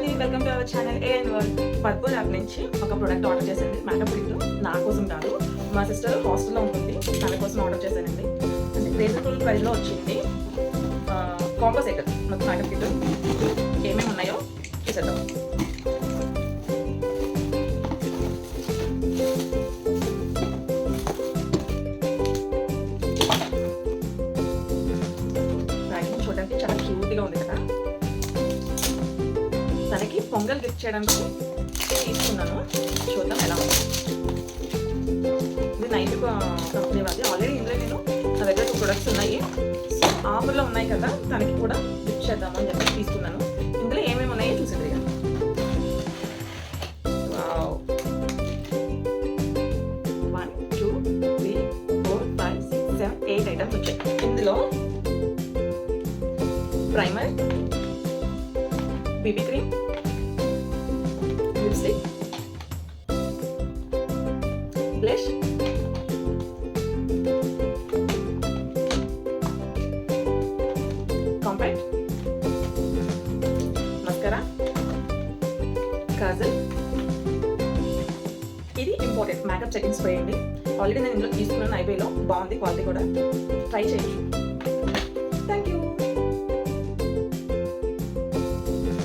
అండి, welcome to our channel AN World. Purplle app నుంచి ఒక ప్రోడక్ట్ ఆర్డర్ చేశానండి. మేకప్ కిట్ నా కోసం కాదు, మా సిస్టర్ హాస్టల్లో ఉంటుంది, తన కోసం ఆర్డర్ చేశానండి. రీజనబుల్ ప్రైస్లో వచ్చింది. కాంబో సెట్ మొత్తం మేకప్ కిట్ ఏమేమి ఉన్నాయో చూసేద్దాం. ప్యాకింగ్ చూడడానికి చాలా క్యూట్గా ఉంది కదా. తనకి పొంగల్ గిఫ్ట్ చేయడానికి తీసుకున్నాను, చూద్దాం ఎలా ఉంది. ఇది నైట్ కంపెనీ వాళ్ళది. ఆల్రెడీ ఇందులో నేను నా దగ్గర 2 ప్రొడక్ట్స్ ఉన్నాయి, సో ఆఫర్లో ఉన్నాయి కదా, తనకి కూడా గిఫ్ట్ చేద్దామని చెప్పి తీసుకున్నాను. ఇందులో ఏమేమి ఉన్నాయో చూసేది. 1 2 3 4 5 6 7 8 ఐటమ్స్ వచ్చాయి. ఇందులో primer, BB cream, lipstick, blush, compact, mascara, kajal. ఇది ఇంపార్టెంట్ మేకప్ సెట్టింగ్ స్ప్రే అండి. ఆల్రెడీ నేను ఇందులో తీసుకున్నాను, ఐబేలో బాగుంది, క్వాలిటీ కూడా. ట్రై చేయొచ్చు. Thank you.